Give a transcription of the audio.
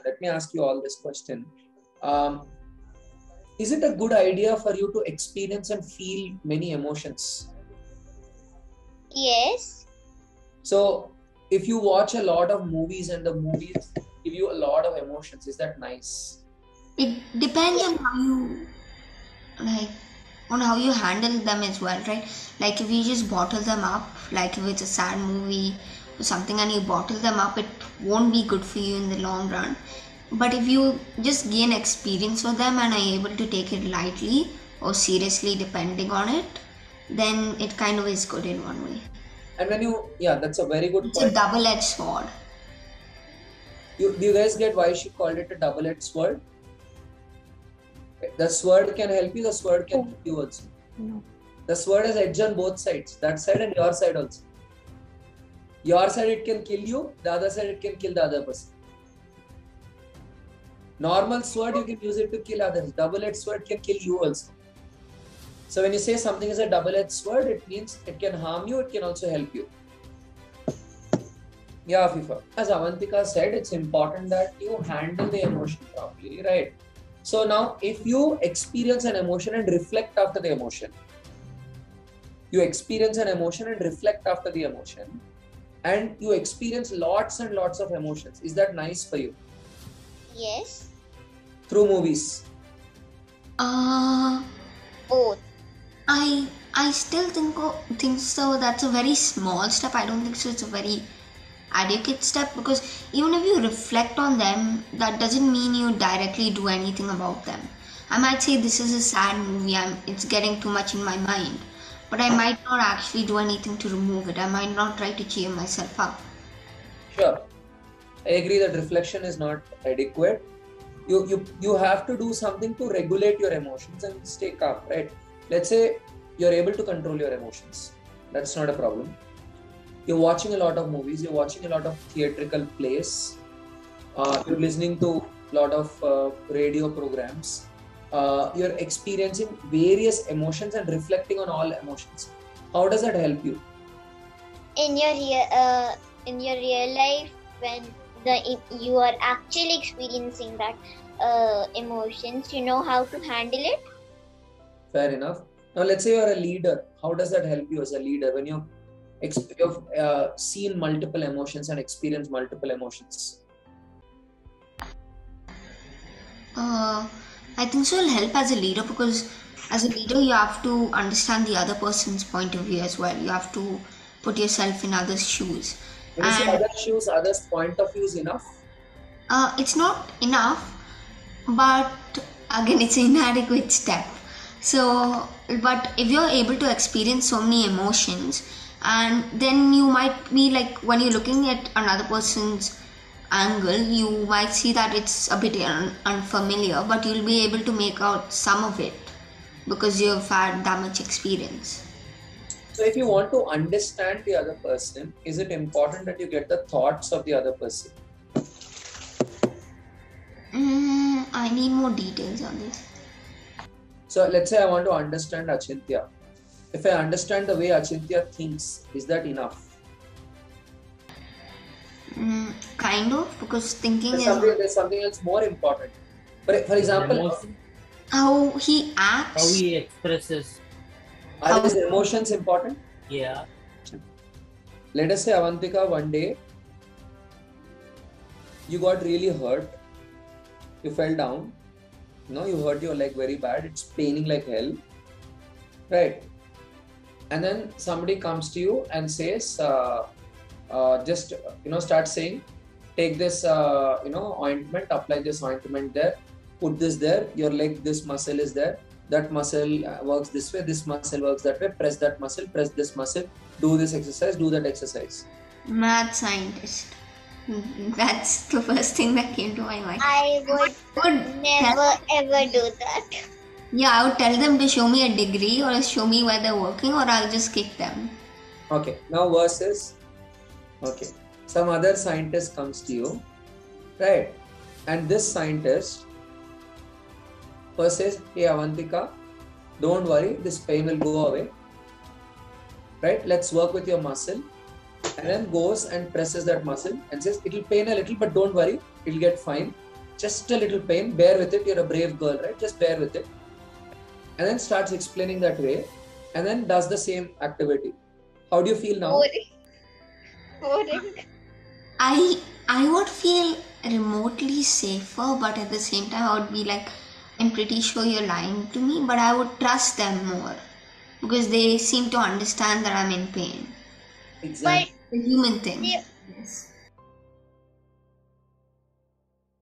let me ask you all this question. Is it a good idea for you to experience and feel many emotions? Yes. So if you watch a lot of movies and the movies give you a lot of emotions, is that nice? It depends on how you on how you handle them as well, right? Like if you just bottle them up, like if it's a sad movie or something and you bottle them up, it won't be good for you in the long run. But if you just gain experience with them and are able to take it lightly or seriously depending on it, then it kind of is good in one way. And when you, that's a very good It's point. a double-edged sword. Do you guys get why she called it a double-edged sword? The sword can help you, the sword can kill you also. No. The sword has edge on both sides, that side and your side also. Your side it can kill you, the other side it can kill the other person. Normal sword you can use it to kill others. Double-edged sword can kill you also. So when you say something is a double-edged sword, it means it can harm you, it can also help you. Yeah, FIFA. As Avantika said, it's important that you handle the emotion properly, right? So now, if you experience an emotion and reflect after the emotion, you experience an emotion and reflect after the emotion, and you experience lots and lots of emotions, is that nice for you? Yes. Through movies? Both. I still think so. That's a very small step. I don't think so. It's a very adequate step, because even if you reflect on them, that doesn't mean you directly do anything about them. I might say this is a sad movie, it's getting too much in my mind, but I might not actually do anything to remove it. I might not try to cheer myself up. Sure, I agree that reflection is not adequate. You have to do something to regulate your emotions and stay calm, right? Let's say you're able to control your emotions. That's not a problem. You're watching a lot of movies, you're watching a lot of theatrical plays, you're listening to a lot of radio programs, you're experiencing various emotions and reflecting on all emotions. How does that help you? In your real life, when you are actually experiencing that emotions, you know how to handle it. Fair enough. Now let's say you're a leader. How does that help you as a leader when you've seen multiple emotions and experienced multiple emotions? I think so it'll help as a leader, because as a leader you have to understand the other person's point of view as well. You have to put yourself in others' shoes. When you say others' shoes, others' point of view is enough? It's not enough, but again it's an inadequate step. So, but if you're able to experience so many emotions, and then you might be like, when you're looking at another person's angle, you might see that it's a bit unfamiliar, but you'll be able to make out some of it because you've had that much experience. So if you want to understand the other person, is it important that you get the thoughts of the other person? I need more details on this. So let's say I want to understand Achintya. If I understand the way Achintya thinks, is that enough? Kind of, because thinking there's something else more important. For example, how he acts, how he expresses. Are his emotions important? Yeah. Let us say, Avantika, one day you got really hurt. You fell down. You hurt your leg very bad. It's paining like hell. Right? And then somebody comes to you and says, start saying, take this, ointment, apply this ointment there, put this there, your leg, this muscle is there, that muscle works this way, this muscle works that way, press that muscle, press this muscle, do this exercise, do that exercise. Mad scientist. That's the first thing that came to my mind. I would never ever do that. Yeah, I would tell them to show me a degree or show me where they're working, or I'll just kick them. Okay, now versus, some other scientist comes to you, right? And this scientist first says, hey Avantika, don't worry, this pain will go away, right? Let's work with your muscle. and then goes and presses that muscle and says, it'll pain a little, but don't worry, it'll get fine. Just a little pain, bear with it. You're a brave girl, right? Just bear with it. And then starts explaining that way and then does the same activity. How do you feel now? Boring. I would feel remotely safer, but at the same time I would be like, I'm pretty sure you're lying to me, but I would trust them more because they seem to understand that I'm in pain. Exactly. The human thing. Yeah. Yes.